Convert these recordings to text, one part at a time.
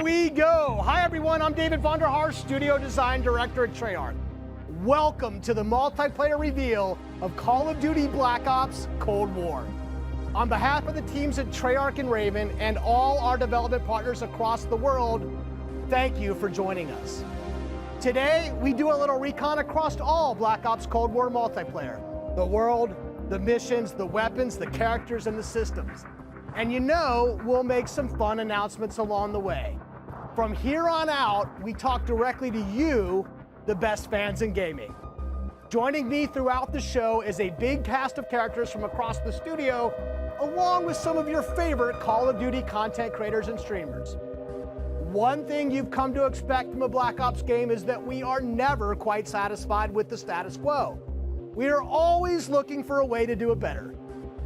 we go. Hi everyone, I'm David Vonderhaar, Studio Design Director at Treyarch. Welcome to the multiplayer reveal of Call of Duty Black Ops Cold War. On behalf of the teams at Treyarch and Raven and all our development partners across the world, thank you for joining us. Today, we do a little recon across all Black Ops Cold War multiplayer. The world, the missions, the weapons, the characters, and the systems. And you know, we'll make some fun announcements along the way. From here on out, we talk directly to you, the best fans in gaming. Joining me throughout the show is a big cast of characters from across the studio, along with some of your favorite Call of Duty content creators and streamers. One thing you've come to expect from a Black Ops game is that we are never quite satisfied with the status quo. We are always looking for a way to do it better.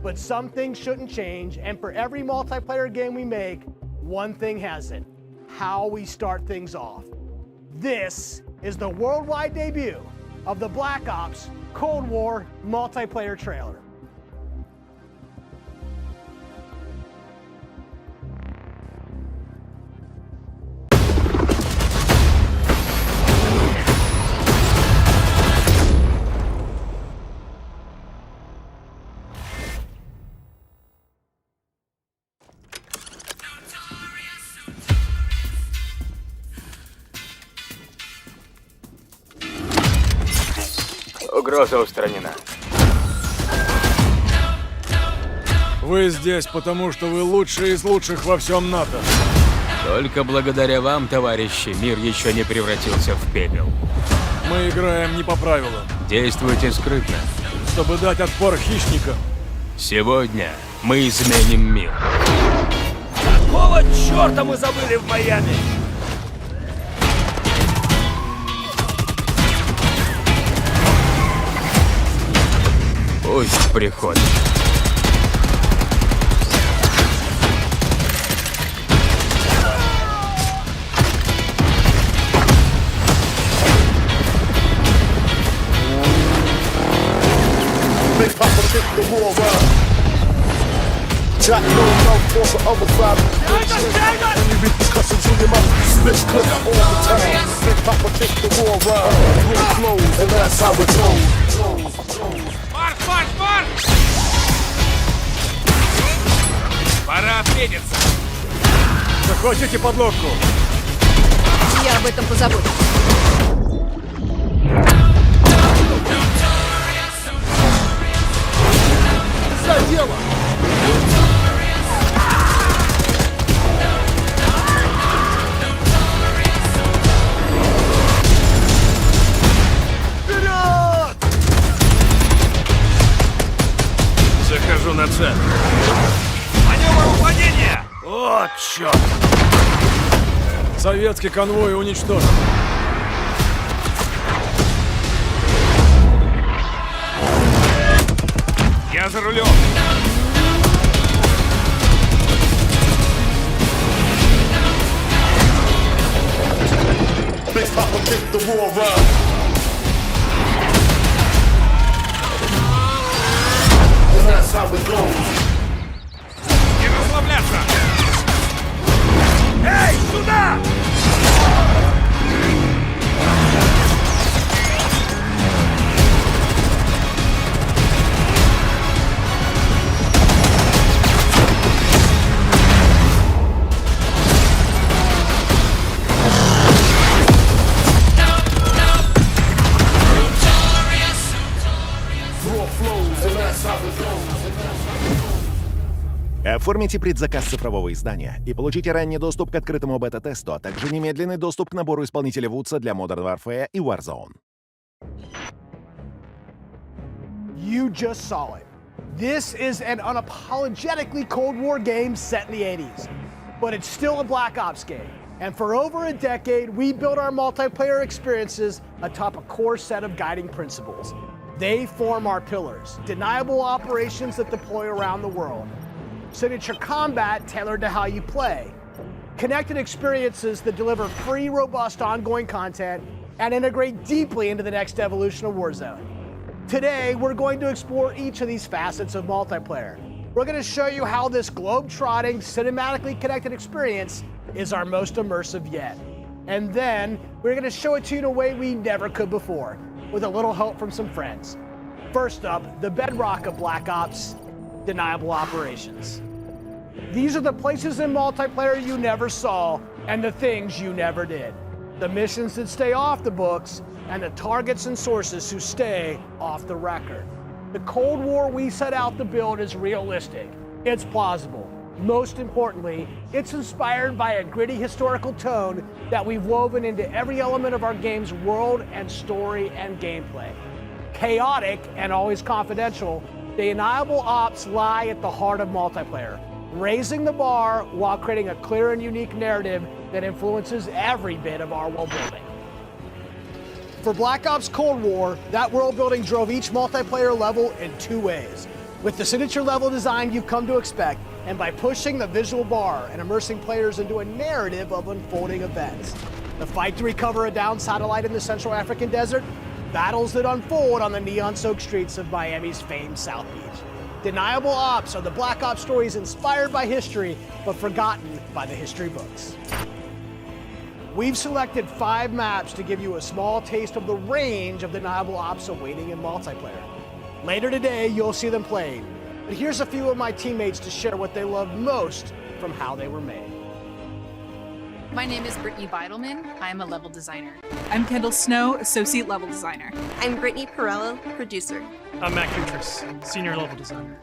But some things shouldn't change, and for every multiplayer game we make, one thing hasn't: how we start things off. This is the worldwide debut of the Black Ops Cold War multiplayer trailer. Угроза устранена. Вы здесь, потому что вы лучшие из лучших во всем НАТО. Только благодаря вам, товарищи, мир еще не превратился в пепел. Мы играем не по правилам. Действуйте скрытно. Чтобы дать отпор хищникам. Сегодня мы изменим мир. Какого черта мы забыли в Майами? Пусть приходит. Марш! Пора ответиться! Захватите подлодку! Я об этом позабочусь. За дело! Вперед! Захожу на центр. Маневр уклонения! О, черт! Советский конвой уничтожен. Я за рулем. Не расслабляться! Эй, сюда! Оформите предзаказ цифрового издания и получите ранний доступ к открытому бета-тесту, а также немедленный доступ к набору исполнителя Вудса для Modern Warfare и Warzone. You just saw it. This is an unapologetically Cold War game set in the 80s. But it's still a Black Ops game. And for over a decade, we built our multiplayer experiences atop a core set of guiding principles. They form our pillars: deniable operations that deploy around the world, signature combat tailored to how you play, connected experiences that deliver free, robust, ongoing content, and integrate deeply into the next evolution of Warzone. Today, we're going to explore each of these facets of multiplayer. We're going to show you how this globe-trotting, cinematically connected experience is our most immersive yet. And then we're gonna show it to you in a way we never could before, with a little help from some friends. First up, the bedrock of Black Ops, deniable operations. These are the places in multiplayer you never saw and the things you never did. The missions that stay off the books and the targets and sources who stay off the record. The Cold War we set out to build is realistic. It's plausible. Most importantly, it's inspired by a gritty historical tone that we've woven into every element of our game's world and story and gameplay. Chaotic and always confidential, the deniable ops lie at the heart of multiplayer, raising the bar while creating a clear and unique narrative that influences every bit of our world building. For Black Ops Cold War, that world building drove each multiplayer level in two ways. With the signature level design you've come to expect, and by pushing the visual bar and immersing players into a narrative of unfolding events. The fight to recover a downed satellite in the Central African desert, battles that unfold on the neon-soaked streets of Miami's famed South Beach. Deniable ops are the Black Ops stories inspired by history, but forgotten by the history books. We've selected 5 maps to give you a small taste of the range of deniable ops awaiting in multiplayer. Later today, you'll see them played, but here's a few of my teammates to share what they love most from how they were made. My name is Brittany Beidelman. I'm a level designer. I'm Kendall Snow, associate level designer. I'm Brittany Perello, producer. I'm Matt Kutris, senior level designer.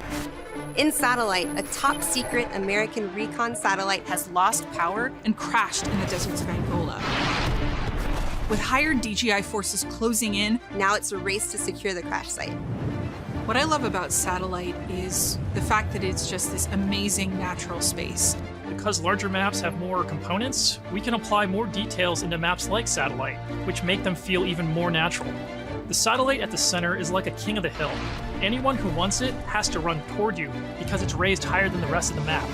In Satellite, a top secret American recon satellite Has lost power and crashed in the deserts of Angola. With hired DGI forces closing in, now it's a race to secure the crash site. what I love about Satellite is the fact that it's just this amazing natural space. Because larger maps have more components, we can apply more details into maps like Satellite, which make them feel even more natural. The satellite at the center is like a king of the hill. Anyone who wants it has to run toward you because it's raised higher than the rest of the map.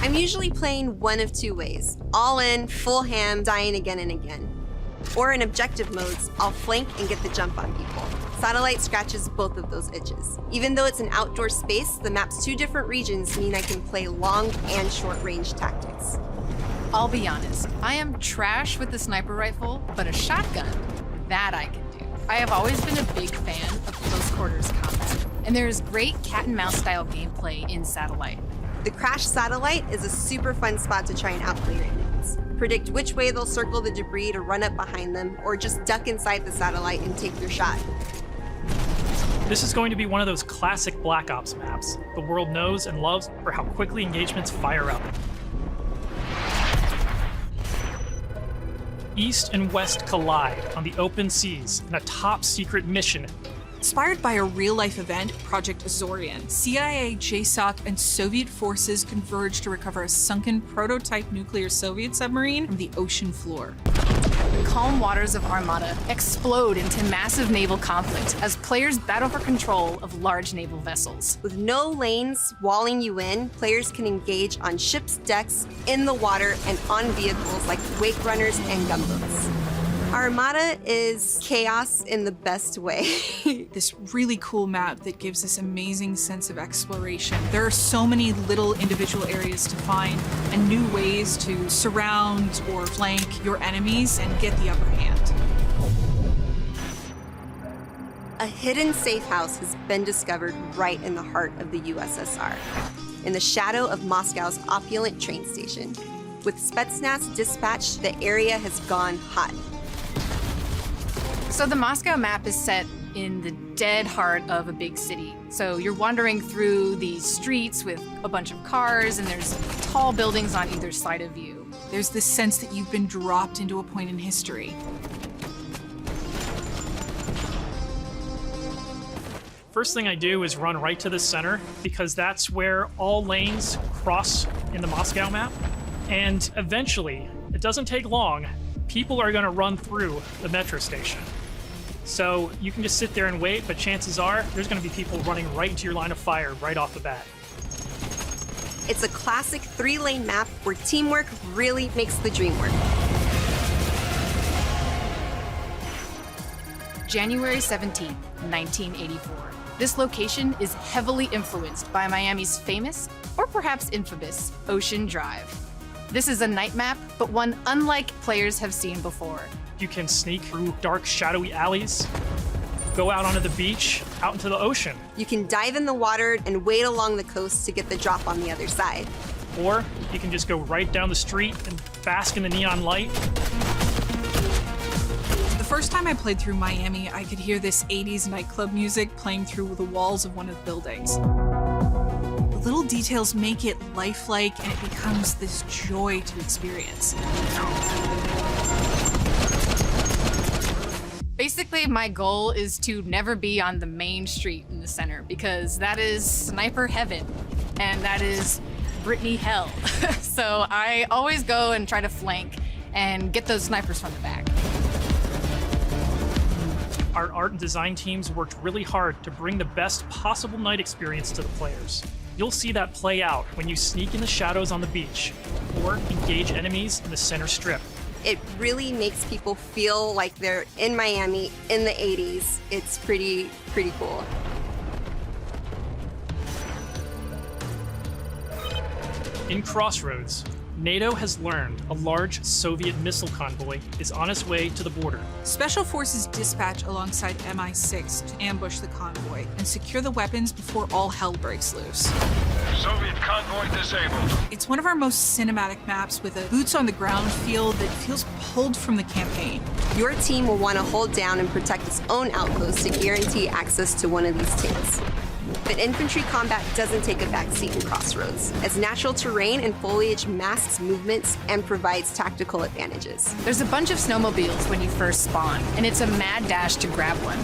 I'm usually playing one of two ways. All in, full ham, dying again and again. Or in objective modes, I'll flank and get the jump on people. Satellite scratches both of those itches. Even though it's an outdoor space, the map's two different regions mean I can play long and short range tactics. I'll be honest, I am trash with the sniper rifle, but a shotgun, that I can do. I have always been a big fan of close quarters combat, and there is great cat and mouse style gameplay in Satellite. The Crash Satellite is a super fun spot to try and outplay your enemies. Predict which way they'll circle the debris to run up behind them, or just duck inside the satellite and take your shot. This is going to be one of those classic Black Ops maps the world knows and loves for how quickly engagements fire up. East and West collide on the open seas in a top-secret mission. Inspired by a real-life event, Project Azorian, CIA, JSOC, and Soviet forces converge to recover a sunken prototype nuclear Soviet submarine from the ocean floor. The calm waters of Armada explode into massive naval conflict as players battle for control of large naval vessels. With no lanes walling you in, players can engage on ships' decks, in the water, and on vehicles like wake runners and gunboats. Armada is chaos in the best way. This really cool map that gives this amazing sense of exploration. There are so many little individual areas to find and new ways to surround or flank your enemies and get the upper hand. A hidden safe house has been discovered right in the heart of the USSR, in the shadow of Moscow's opulent train station. With Spetsnaz dispatched, the area has gone hot. So the Moscow map is set in the dead heart of a big city. So you're wandering through these streets with a bunch of cars, and there's tall buildings on either side of you. There's this sense that you've been dropped into a point in history. First thing I do is run right to the center because that's where all lanes cross in the Moscow map. And eventually, it doesn't take long, people are going to run through the metro station. So you can just sit there and wait, but chances are there's going to be people running right into your line of fire right off the bat. It's a classic 3-lane map where teamwork really makes the dream work. January 17th, 1984. This location is heavily influenced by Miami's famous, or perhaps infamous, Ocean Drive. This is a night map, but one unlike players have seen before. You can sneak through dark, shadowy alleys, go out onto the beach, out into the ocean. You can dive in the water and wade along the coast to get the drop on the other side. Or you can just go right down the street and bask in the neon light. The first time I played through Miami, I could hear this 80s nightclub music playing through the walls of one of the buildings. The little details make it lifelike, and it becomes this joy to experience. Basically, my goal is to never be on the main street in the center, because that is sniper heaven, and that is Brittany hell. So I always go and try to flank and get those snipers from the back. Our art and design teams worked really hard to bring the best possible night experience to the players. You'll see that play out when you sneak in the shadows on the beach or engage enemies in the center strip. It really makes people feel like they're in Miami in the 80s. It's pretty cool. In Crossroads, NATO has learned a large Soviet missile convoy is on its way to the border. Special forces dispatch alongside MI6 to ambush the convoy and secure the weapons before all hell breaks loose. Soviet convoy disabled. It's one of our most cinematic maps with a boots-on-the-ground feel that feels pulled from the campaign. Your team will want to hold down and protect its own outpost to guarantee access to one of these tanks. But infantry combat doesn't take a backseat in Crossroads, as natural terrain and foliage masks movements and provides tactical advantages. There's a bunch of snowmobiles when you first spawn, and it's a mad dash to grab one.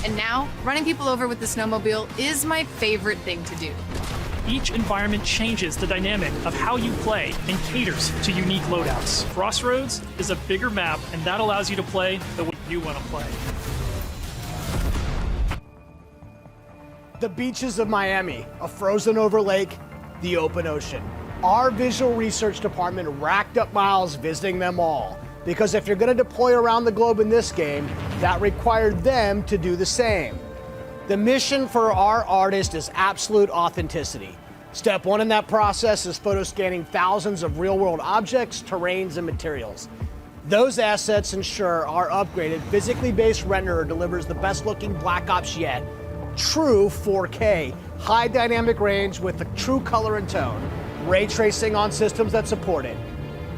And now, running people over with the snowmobile is my favorite thing to do. Each environment changes the dynamic of how you play and caters to unique loadouts. Crossroads is a bigger map, and that allows you to play the way you want to play. The beaches of Miami, a frozen over lake, the open ocean. Our visual research department racked up miles visiting them all, because if you're going to deploy around the globe in this game, that required them to do the same. The mission for our artist is absolute authenticity. Step one in that process is photo scanning thousands of real-world objects, terrains, and materials. Those assets ensure our upgraded, physically based renderer delivers the best-looking Black Ops yet. True 4K, high dynamic range with the true color and tone, ray tracing on systems that support it,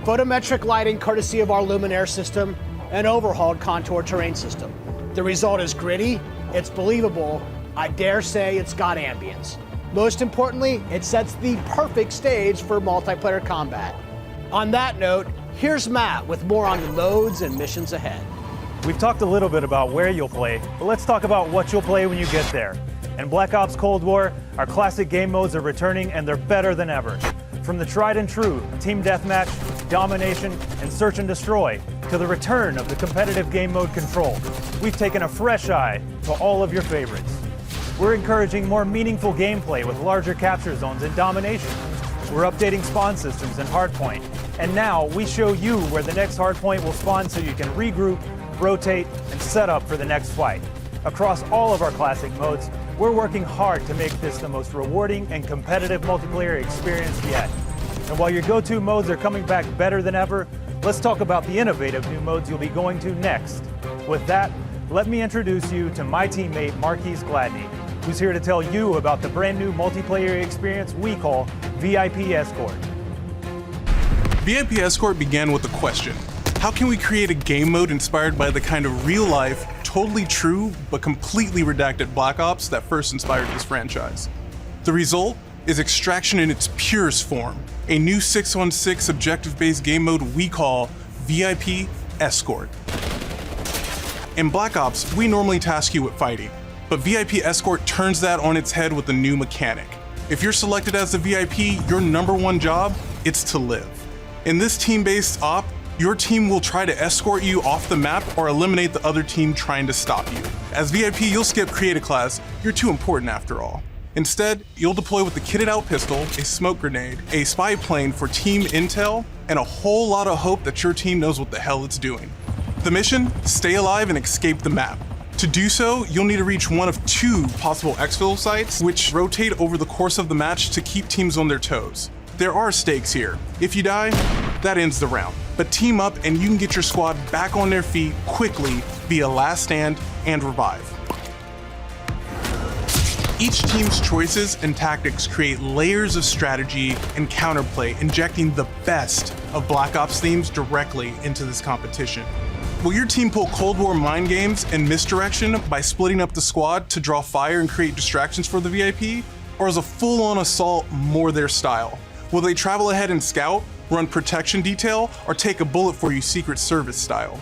photometric lighting courtesy of our Luminaire system, and overhauled contour terrain system. The result is gritty, it's believable, I dare say it's got ambience. Most importantly, it sets the perfect stage for multiplayer combat. On that note, here's Matt with more on the modes and missions ahead. We've talked a little bit about where you'll play, but let's talk about what you'll play when you get there. In Black Ops Cold War, our classic game modes are returning and they're better than ever. From the tried and true Team Deathmatch, Domination, and Search and Destroy, to the return of the competitive game mode Control, we've taken a fresh eye to all of your favorites. We're encouraging more meaningful gameplay with larger capture zones in Domination. We're updating spawn systems in Hardpoint. And now we show you where the next hardpoint will spawn so you can regroup, rotate, and set up for the next fight. Across all of our classic modes, we're working hard to make this the most rewarding and competitive multiplayer experience yet. And while your go-to modes are coming back better than ever, let's talk about the innovative new modes you'll be going to next. With that, let me introduce you to my teammate Marquise Gladney, who's here to tell you about the brand new multiplayer experience we call VIP Escort. VIP Escort began with a question. How can we create a game mode inspired by the kind of real-life, totally true, but completely redacted Black Ops that first inspired this franchise? The result is Extraction in its purest form, a new 6-on-6 objective-based game mode we call VIP Escort. In Black Ops, we normally task you with fighting, but VIP Escort turns that on its head with a new mechanic. If you're selected as the VIP, your #1 job, it's to live. In this team-based op, your team will try to escort you off the map or eliminate the other team trying to stop you. As VIP, you'll skip Create a Class, you're too important after all. Instead, you'll deploy with a kitted out pistol, a smoke grenade, a spy plane for team intel, and a whole lot of hope that your team knows what the hell it's doing. The mission? Stay alive and escape the map. To do so, you'll need to reach one of 2 possible exfil sites, which rotate over the course of the match to keep teams on their toes. There are stakes here. If you die, that ends the round. But team up and you can get your squad back on their feet quickly via last stand and revive. Each team's choices and tactics create layers of strategy and counterplay, injecting the best of Black Ops themes directly into this competition. Will your team pull Cold War mind games and misdirection by splitting up the squad to draw fire and create distractions for the VIP? Or is a full-on assault more their style? Will they travel ahead and scout, run protection detail, or take a bullet for you Secret Service style?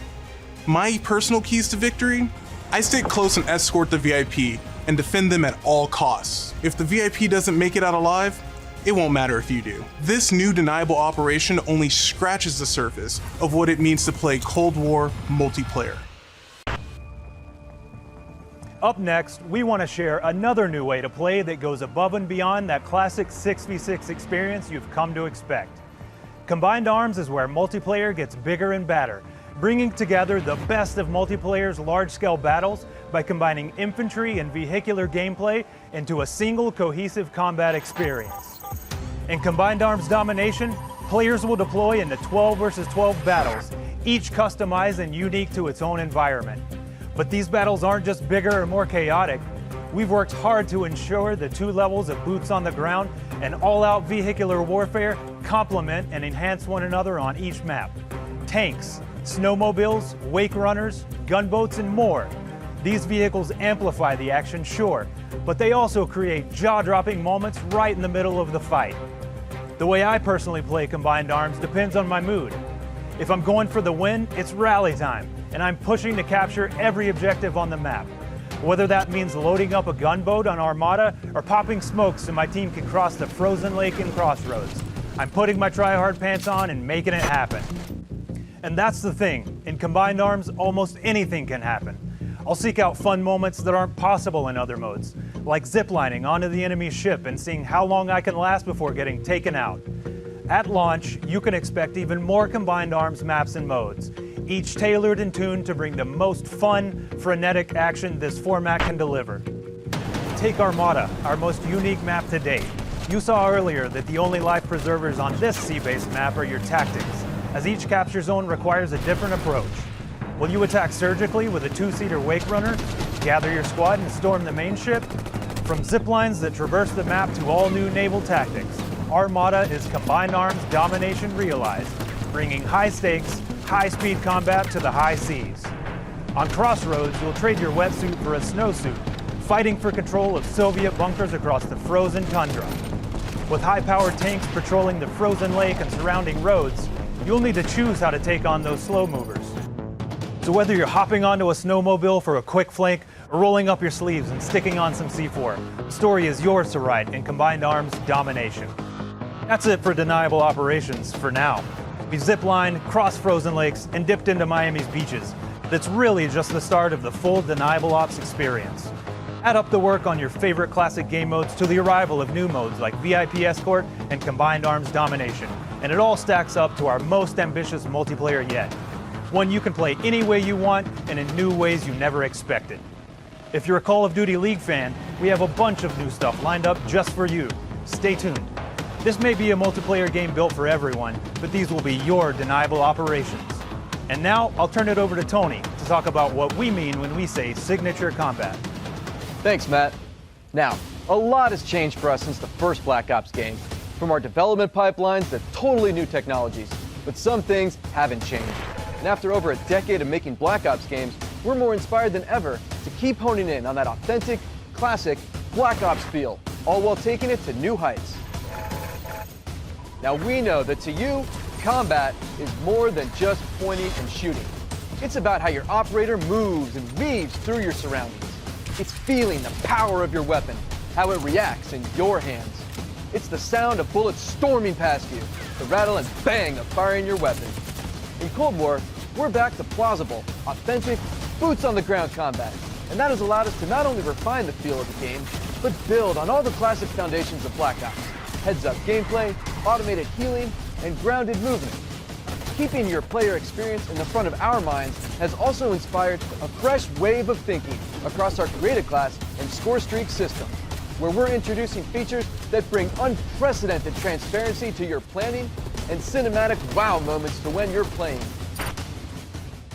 My personal keys to victory? I stick close and escort the VIP and defend them at all costs. If the VIP doesn't make it out alive, it won't matter if you do. This new deniable operation only scratches the surface of what it means to play Cold War multiplayer. Up next, we want to share another new way to play that goes above and beyond that classic 6v6 experience you've come to expect. Combined Arms is where multiplayer gets bigger and badder, bringing together the best of multiplayer's large-scale battles by combining infantry and vehicular gameplay into a single cohesive combat experience. In Combined Arms Domination, players will deploy into 12 versus 12 battles, each customized and unique to its own environment. But these battles aren't just bigger or more chaotic. We've worked hard to ensure the 2 levels of boots on the ground and all-out vehicular warfare complement and enhance one another on each map. Tanks, snowmobiles, wake runners, gunboats, and more. These vehicles amplify the action, sure, but they also create jaw-dropping moments right in the middle of the fight. The way I personally play Combined Arms depends on my mood. If I'm going for the win, it's rally time, and I'm pushing to capture every objective on the map. Whether that means loading up a gunboat on Armada or popping smokes so my team can cross the frozen lake in Crossroads, I'm putting my try-hard pants on and making it happen. And that's the thing, in Combined Arms, almost anything can happen. I'll seek out fun moments that aren't possible in other modes, like ziplining onto the enemy's ship and seeing how long I can last before getting taken out. At launch, you can expect even more Combined Arms maps and modes, each tailored and tuned to bring the most fun, frenetic action this format can deliver. Take Armada, our most unique map to date. You saw earlier that the only life preservers on this sea-based map are your tactics, as each capture zone requires a different approach. Will you attack surgically with a 2-seater wake runner, gather your squad and storm the main ship? From ziplines that traverse the map to all new naval tactics, Armada is Combined Arms Domination realized, bringing high stakes, high-speed combat to the high seas. On Crossroads, you'll trade your wetsuit for a snowsuit, fighting for control of Soviet bunkers across the frozen tundra. With high-powered tanks patrolling the frozen lake and surrounding roads, you'll need to choose how to take on those slow movers. So whether you're hopping onto a snowmobile for a quick flank or rolling up your sleeves and sticking on some C4, the story is yours to write in Combined Arms Domination. That's it for Deniable Operations for now. We ziplined, crossed frozen lakes, and dipped into Miami's beaches. That's really just the start of the full Deniable Ops experience. Add up the work on your favorite classic game modes to the arrival of new modes like VIP Escort and Combined Arms Domination, and it all stacks up to our most ambitious multiplayer yet. One you can play any way you want and in new ways you never expected. If you're a Call of Duty League fan, we have a bunch of new stuff lined up just for you. Stay tuned. This may be a multiplayer game built for everyone, but these will be your Deniable Operations. And now, I'll turn it over to Tony to talk about what we mean when we say signature combat. Thanks, Matt. Now, a lot has changed for us since the first Black Ops game. From our development pipelines to totally new technologies, but some things haven't changed. And after over a decade of making Black Ops games, we're more inspired than ever to keep honing in on that authentic, classic Black Ops feel, all while taking it to new heights. Now we know that to you, combat is more than just pointing and shooting. It's about how your operator moves and weaves through your surroundings. It's feeling the power of your weapon, how it reacts in your hands. It's the sound of bullets storming past you, the rattle and bang of firing your weapon. In Cold War, we're back to plausible, authentic, boots-on-the-ground combat, and that has allowed us to not only refine the feel of the game, but build on all the classic foundations of Black Ops. Heads-up gameplay, automated healing, and grounded movement. keeping your player experience in the front of our minds has also inspired a fresh wave of thinking across our creative class and score streak system, where we're introducing features that bring unprecedented transparency to your planning and cinematic wow moments to when you're playing.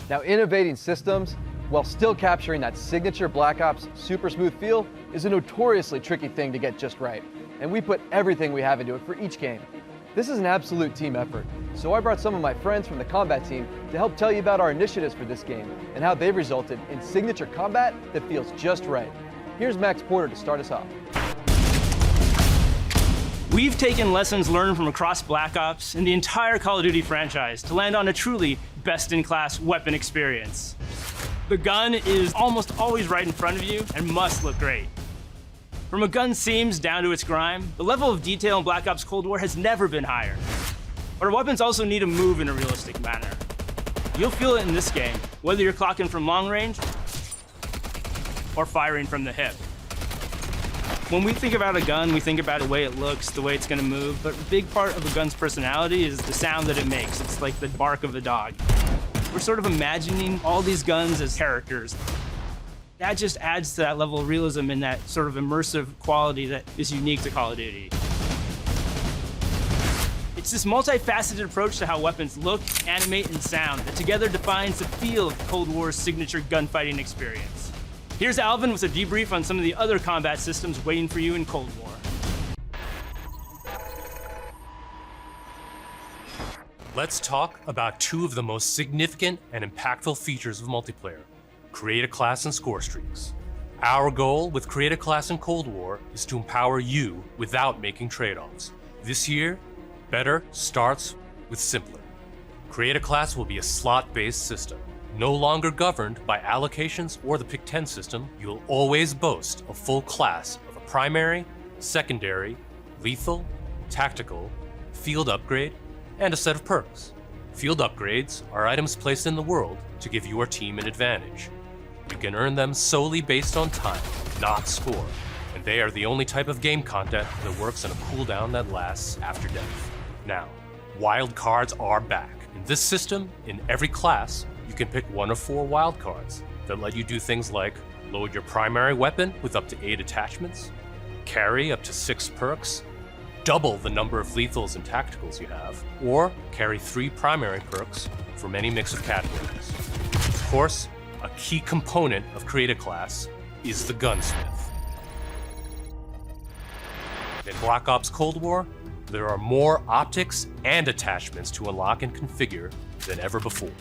Now, innovating systems while still capturing that signature Black Ops super smooth feel is a notoriously tricky thing to get just right, and we put everything we have into it for each game. This is an absolute team effort, so I brought some of my friends from the combat team to help tell you about our initiatives for this game and how they've resulted in signature combat that feels just right. Here's Max Porter to start us off. We've taken lessons learned from across Black Ops and the entire Call of Duty franchise to land on a truly best-in-class weapon experience. The gun is almost always right in front of you and must look great. From a gun's seams down to its grime, the level of detail in Black Ops Cold War has never been higher. But our weapons also need to move in a realistic manner. You'll feel it in this game, whether you're clocking from long range or firing from the hip. When we think about a gun, we think about the way it looks, the way it's gonna move, but a big part of a gun's personality is the sound that it makes. It's like the bark of a dog. We're sort of imagining all these guns as characters. That just adds to that level of realism and that sort of immersive quality that is unique to Call of Duty. It's this multifaceted approach to how weapons look, animate, and sound that together defines the feel of Cold War's signature gunfighting experience. Here's Alvin with a debrief on some of the other combat systems waiting for you in Cold War. Let's talk about two of the most significant and impactful features of multiplayer: create a class and score streaks. Our goal with Create a Class in Cold War is to empower you without making trade-offs. This year, better starts with simpler. Create a Class will be a slot-based system. No longer governed by allocations or the Pick 10 system, you'll always boast a full class of a primary, secondary, lethal, tactical, field upgrade, and a set of perks. Field upgrades are items placed in the world to give your team an advantage. You can earn them solely based on time, not score, and they are the only type of game content that works on a cooldown that lasts after death. Now, wild cards are back. In this system, in every class, you can pick one of 4 wild cards that let you do things like load your primary weapon with up to 8 attachments, carry up to 6 perks, double the number of lethals and tacticals you have, or carry 3 primary perks from any mix of categories. Of course, a key component of Create a Class is the gunsmith. In Black Ops Cold War, there are more optics and attachments to unlock and configure than ever before.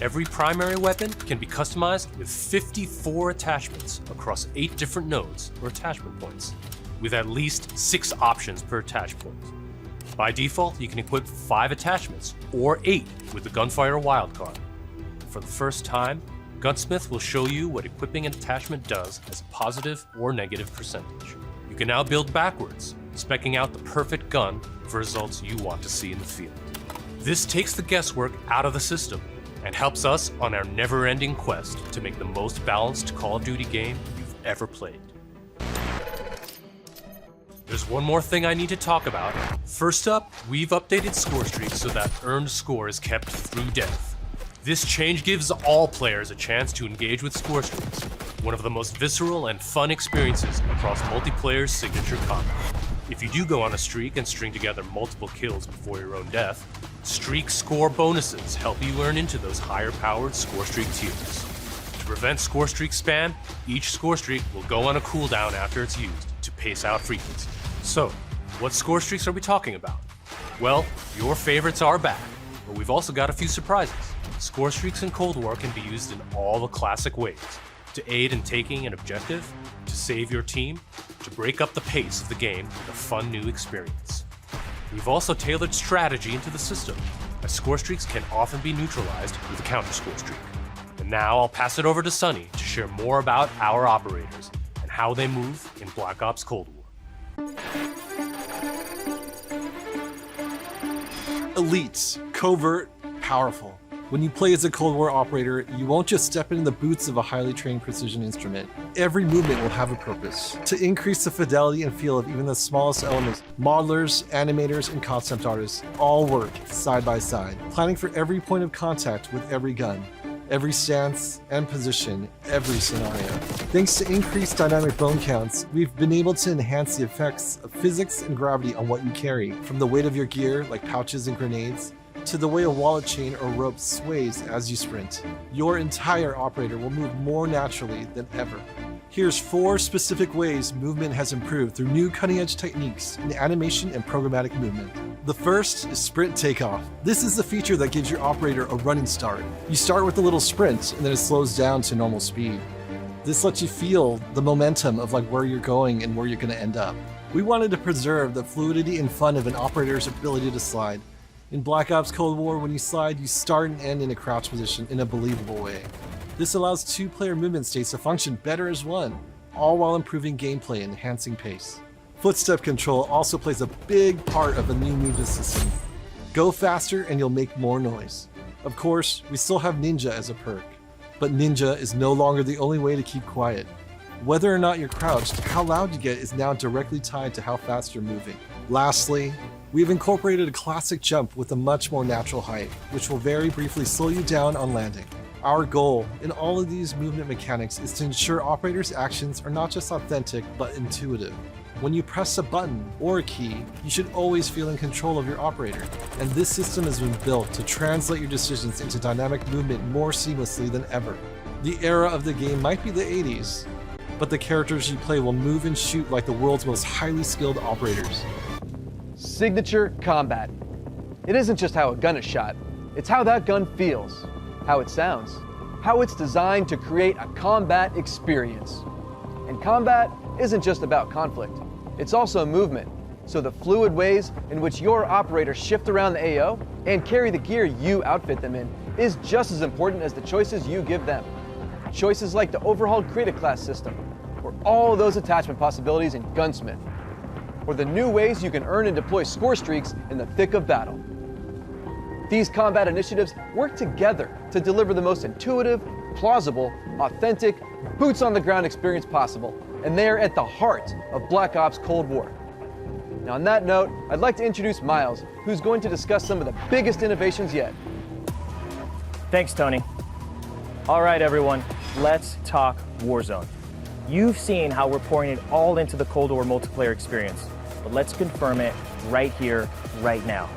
Every primary weapon can be customized with 54 attachments across 8 different nodes or attachment points, with at least 6 options per attach point. By default, you can equip 5 attachments, or 8 with the Gunfighter wildcard. For the first time, Gunsmith will show you what equipping an attachment does as a positive or negative percentage. You can now build backwards, speccing out the perfect gun for results you want to see in the field. This takes the guesswork out of the system and helps us on our never-ending quest to make the most balanced Call of Duty game you've ever played. There's one more thing I need to talk about. First up, we've updated score streaks so that earned score is kept through death. This change gives all players a chance to engage with score streaks, one of the most visceral and fun experiences across multiplayer's signature combat. If you do go on a streak and string together multiple kills before your own death, streak score bonuses help you earn into those higher-powered score streak tiers. To prevent score streak spam, each score streak will go on a cooldown after it's used to pace out frequency. So, what score streaks are we talking about? Well, your favorites are back, but we've also got a few surprises. Score streaks in Cold War can be used in all the classic ways: to aid in taking an objective, to save your team, to break up the pace of the game with a fun new experience. We've also tailored strategy into the system, as score streaks can often be neutralized with a counter score streak. And now I'll pass it over to Sunny to share more about our operators and how they move in Black Ops Cold War. Elites, covert, powerful. When you play as a Cold War operator, you won't just step into the boots of a highly trained precision instrument. Every movement will have a purpose. To increase the fidelity and feel of even the smallest elements, modelers, animators, and concept artists all work side by side, planning for every point of contact with every gun, every stance and position, every scenario. Thanks to increased dynamic bone counts, we've been able to enhance the effects of physics and gravity on what you carry, from the weight of your gear, like pouches and grenades, to the way a wallet chain or rope sways as you sprint. Your entire operator will move more naturally than ever. Here's 4 specific ways movement has improved through new cutting-edge techniques in animation and programmatic movement. The first is sprint takeoff. This is the feature that gives your operator a running start. You start with a little sprint and then it slows down to normal speed. This lets you feel the momentum of like where you're going and where you're going to end up. We wanted to preserve the fluidity and fun of an operator's ability to slide. In Black Ops Cold War, when you slide, you start and end in a crouch position in a believable way. This allows 2-player movement states to function better as one, all while improving gameplay and enhancing pace. Footstep control also plays a big part of a new movement system. Go faster and you'll make more noise. Of course, we still have Ninja as a perk, but Ninja is no longer the only way to keep quiet. Whether or not you're crouched, how loud you get is now directly tied to how fast you're moving. Lastly, we've incorporated a classic jump with a much more natural height, which will very briefly slow you down on landing. Our goal in all of these movement mechanics is to ensure operators' actions are not just authentic, but intuitive. When you press a button or a key, you should always feel in control of your operator, and this system has been built to translate your decisions into dynamic movement more seamlessly than ever. The era of the game might be the 80s, but the characters you play will move and shoot like the world's most highly skilled operators. Signature combat. It isn't just how a gun is shot, it's how that gun feels, how it sounds, how it's designed to create a combat experience. And combat isn't just about conflict, it's also movement. So the fluid ways in which your operators shift around the AO and carry the gear you outfit them in is just as important as the choices you give them. Choices like the overhauled Create Class system, or all those attachment possibilities in Gunsmith, or the new ways you can earn and deploy score streaks in the thick of battle. These combat initiatives work together to deliver the most intuitive, plausible, authentic, boots-on-the-ground experience possible, and they are at the heart of Black Ops Cold War. Now on that note, I'd like to introduce Miles, who's going to discuss some of the biggest innovations yet. Thanks, Tony. All right, everyone, let's talk Warzone. You've seen how we're pouring it all into the Cold War multiplayer experience, but let's confirm it right here, right now.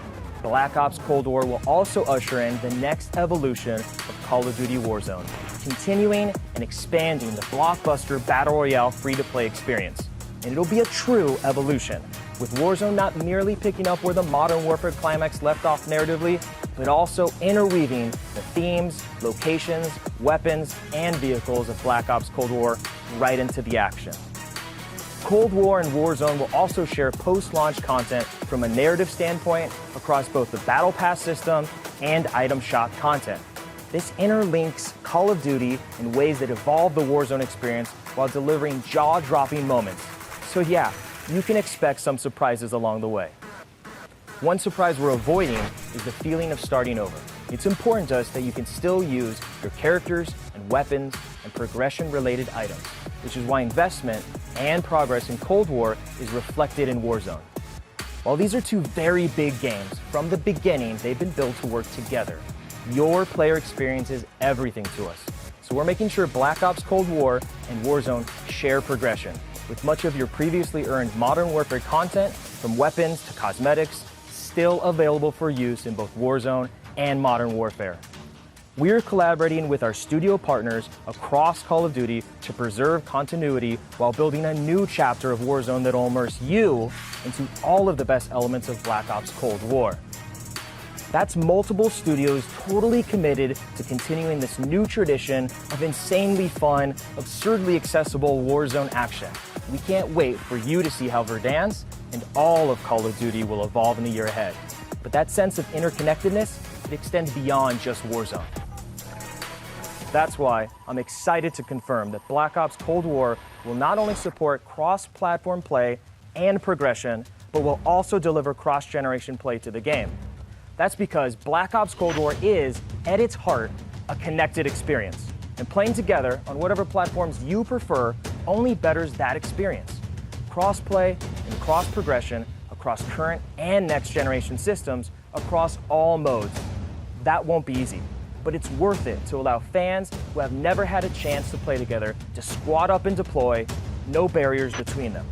Black Ops Cold War will also usher in the next evolution of Call of Duty Warzone, continuing and expanding the blockbuster Battle Royale free-to-play experience. And it'll be a true evolution, with Warzone not merely picking up where the Modern Warfare climax left off narratively, but also interweaving the themes, locations, weapons, and vehicles of Black Ops Cold War right into the action. Cold War and Warzone will also share post-launch content from a narrative standpoint across both the Battle Pass system and item shop content. This interlinks Call of Duty in ways that evolve the Warzone experience while delivering jaw-dropping moments. So yeah, you can expect some surprises along the way. One surprise we're avoiding is the feeling of starting over. It's important to us that you can still use your characters and weapons and progression-related items, which is why investment and progress in Cold War is reflected in Warzone. While these are two very big games, from the beginning they've been built to work together. Your player experience is everything to us. So we're making sure Black Ops Cold War and Warzone share progression, with much of your previously earned Modern Warfare content, from weapons to cosmetics, still available for use in both Warzone and Modern Warfare. We're collaborating with our studio partners across Call of Duty to preserve continuity while building a new chapter of Warzone that will immerse you into all of the best elements of Black Ops Cold War. That's multiple studios totally committed to continuing this new tradition of insanely fun, absurdly accessible Warzone action. We can't wait for you to see how Verdansk and all of Call of Duty will evolve in the year ahead. But that sense of interconnectedness, it extends beyond just Warzone. That's why I'm excited to confirm that Black Ops Cold War will not only support cross-platform play and progression, but will also deliver cross-generation play to the game. That's because Black Ops Cold War is at its heart, a connected experience. And playing together on whatever platforms you prefer only betters that experience. Cross-play and cross-progression across current and next-generation systems across all modes. That won't be easy, but it's worth it to allow fans who have never had a chance to play together to squad up and deploy, no barriers between them.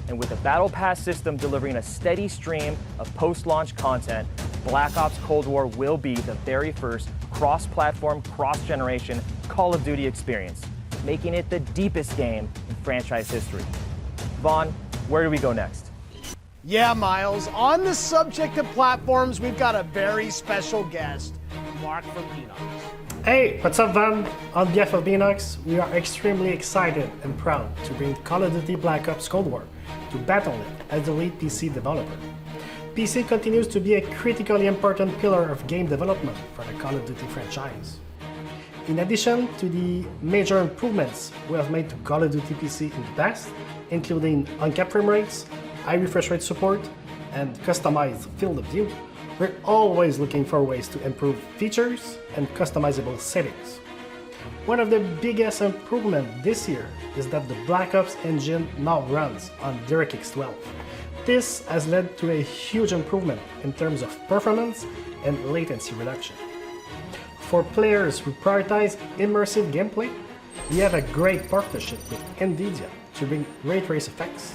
And with the Battle Pass system delivering a steady stream of post-launch content, Black Ops Cold War will be the very first cross-platform, cross-generation Call of Duty experience, making it the deepest game in franchise history. Vaughn, where do we go next? Yeah, Miles, on the subject of platforms, we've got a very special guest, Mark from Enox. Hey, what's up, Van? On behalf of Enox, we are extremely excited and proud to bring Call of Duty Black Ops Cold War to Battle.net as the lead PC developer. PC continues to be a critically important pillar of game development for the Call of Duty franchise. In addition to the major improvements we have made to Call of Duty PC in the past, including uncapped frame rates, high refresh rate support, and customized field of view, we're always looking for ways to improve features and customizable settings. One of the biggest improvements this year is that the Black Ops engine now runs on DirectX 12. This has led to a huge improvement in terms of performance and latency reduction. For players who prioritize immersive gameplay, we have a great partnership with NVIDIA to bring ray trace effects,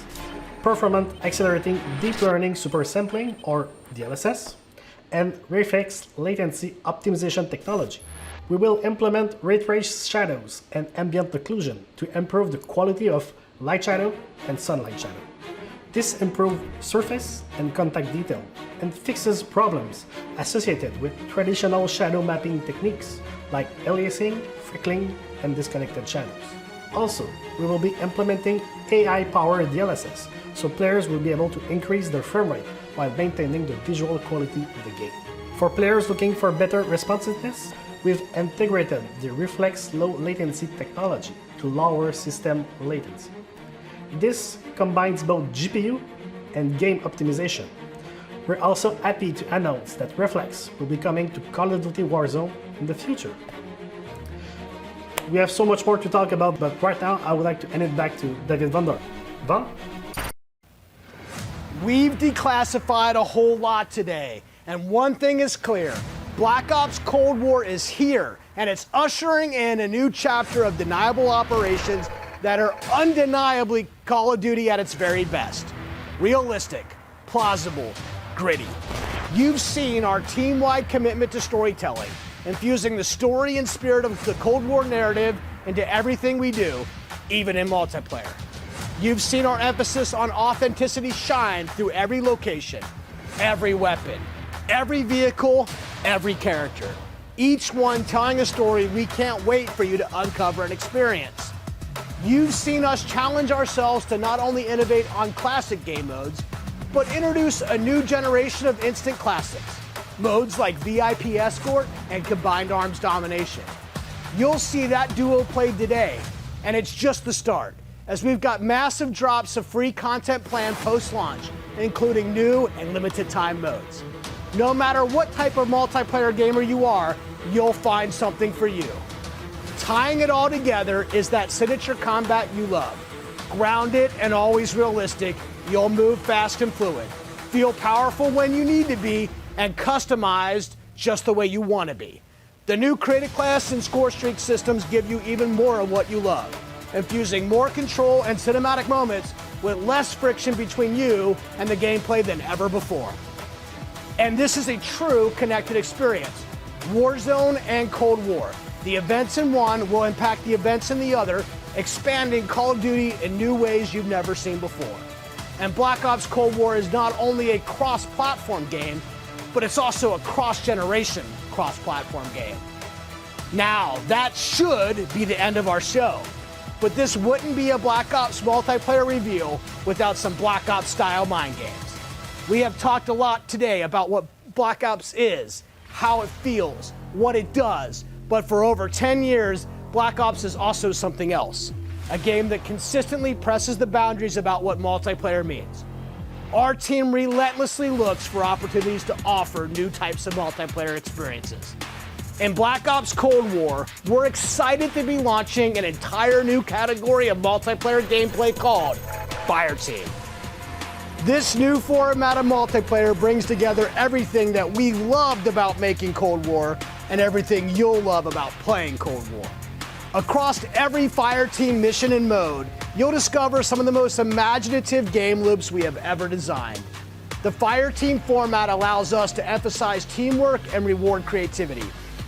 performance accelerating deep learning super sampling or DLSS, and reflex latency optimization technology. We will implement ray trace shadows and ambient occlusion to improve the quality of light shadow and sunlight shadow. This improves surface and contact detail and fixes problems associated with traditional shadow mapping techniques like aliasing, freckling, and disconnected shadows. Also, we will be implementing AI-powered DLSS, so players will be able to increase their frame rate while maintaining the visual quality of the game. For players looking for better responsiveness, we've integrated the Reflex low latency technology to lower system latency. This combines both GPU and game optimization. We're also happy to announce that Reflex will be coming to Call of Duty Warzone in the future. We have so much more to talk about, but right now I would like to hand it back to David Van. We've declassified a whole lot today, and one thing is clear. Black Ops Cold War is here, and it's ushering in a new chapter of deniable operations that are undeniably Call of Duty at its very best. Realistic, plausible, gritty. You've seen our team-wide commitment to storytelling, infusing the story and spirit of the Cold War narrative into everything we do, even in multiplayer. You've seen our emphasis on authenticity shine through every location, every weapon, every vehicle, every character. Each one telling a story we can't wait for you to uncover and experience. You've seen us challenge ourselves to not only innovate on classic game modes, but introduce a new generation of instant classics. Modes like VIP Escort and Combined Arms Domination. You'll see that duo played today, and it's just the start, as we've got massive drops of free content planned post-launch, including new and limited time modes. No matter what type of multiplayer gamer you are, you'll find something for you. Tying it all together is that signature combat you love. Grounded and always realistic, you'll move fast and fluid, feel powerful when you need to be, and customized just the way you want to be. The new Creative Class and Score Streak systems give you even more of what you love, infusing more control and cinematic moments with less friction between you and the gameplay than ever before. And this is a true connected experience. Warzone and Cold War. The events in one will impact the events in the other, expanding Call of Duty in new ways you've never seen before. And Black Ops Cold War is not only a cross-platform game, but it's also a cross-generation cross-platform game. Now, that should be the end of our show, but this wouldn't be a Black Ops multiplayer reveal without some Black Ops style mind games. We have talked a lot today about what Black Ops is, how it feels, what it does, but for over 10 years, Black Ops is also something else. A game that consistently presses the boundaries about what multiplayer means. Our team relentlessly looks for opportunities to offer new types of multiplayer experiences. In Black Ops Cold War, we're excited to be launching an entire new category of multiplayer gameplay called Fireteam. This new format of multiplayer brings together everything that we loved about making Cold War and everything you'll love about playing Cold War. Across every Fireteam mission and mode, you'll discover some of the most imaginative game loops we have ever designed. The Fireteam format allows us to emphasize teamwork and reward creativity.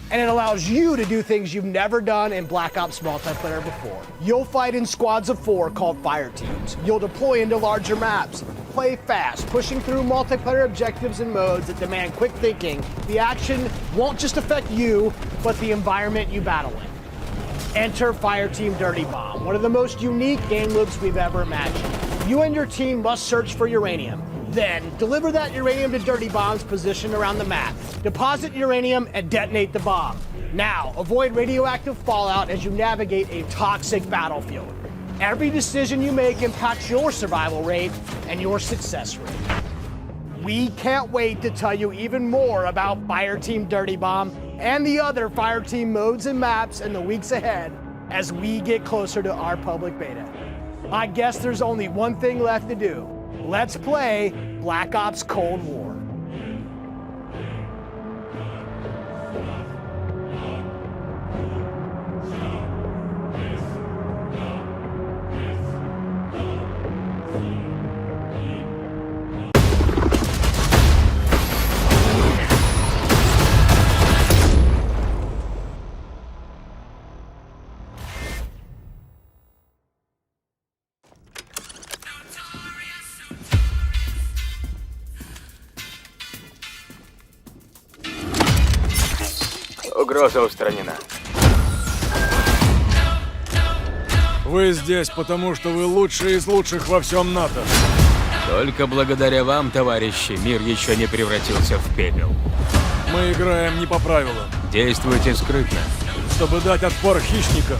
And it allows you to do things you've never done in Black Ops multiplayer before. You'll fight in squads of 4 called fire teams. You'll deploy into larger maps, play fast, pushing through multiplayer objectives and modes that demand quick thinking. The action won't just affect you, but the environment you battle in. Enter Fireteam Dirty Bomb, one of the most unique game loops we've ever imagined. You and your team must search for uranium. Then, deliver that uranium to Dirty Bomb's position around the map. Deposit uranium and detonate the bomb. Now, avoid radioactive fallout as you navigate a toxic battlefield. Every decision you make impacts your survival rate and your success rate. We can't wait to tell you even more about Fireteam Dirty Bomb and the other Fireteam modes and maps in the weeks ahead as we get closer to our public beta. I guess there's only one thing left to do. Let's play Black Ops Cold War. Угроза устранена. Вы здесь, потому что вы лучшие из лучших во всем НАТО. Только благодаря вам, товарищи, мир еще не превратился в пепел. Мы играем не по правилам. Действуйте скрытно. Чтобы дать отпор хищникам.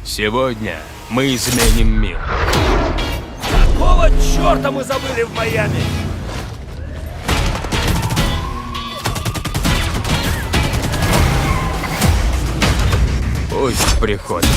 Сегодня мы изменим мир. Какого черта мы забыли в Майами? Пусть приходит.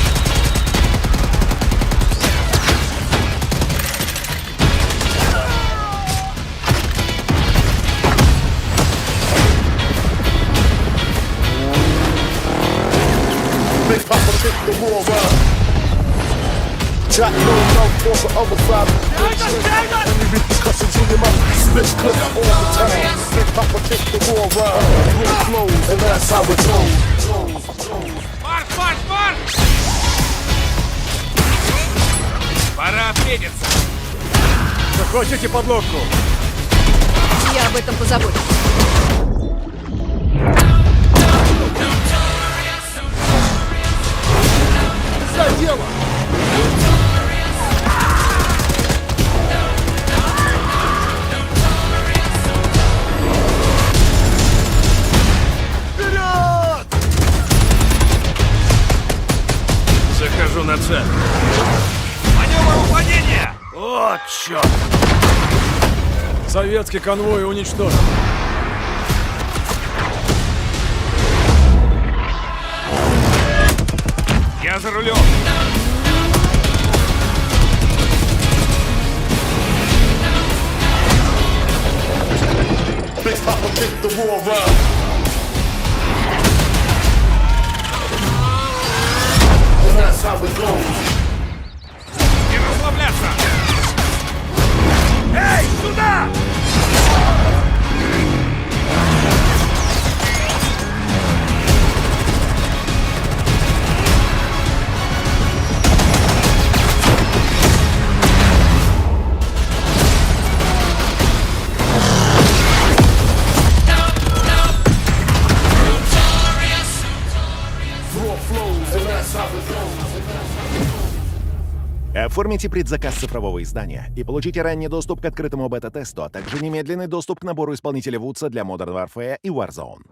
Марш, марш, марш! Пора встретиться. Захватите подлодку. Я об этом позабочусь. За дело! Захожу на цель. Маневр уклонения! О, черт! Советский конвой уничтожен. Я за рулем. Не расслабляться! Эй, сюда! Оформите предзаказ цифрового издания и получите ранний доступ к открытому бета-тесту, а также немедленный доступ к набору исполнителя Вудса для Modern Warfare и Warzone.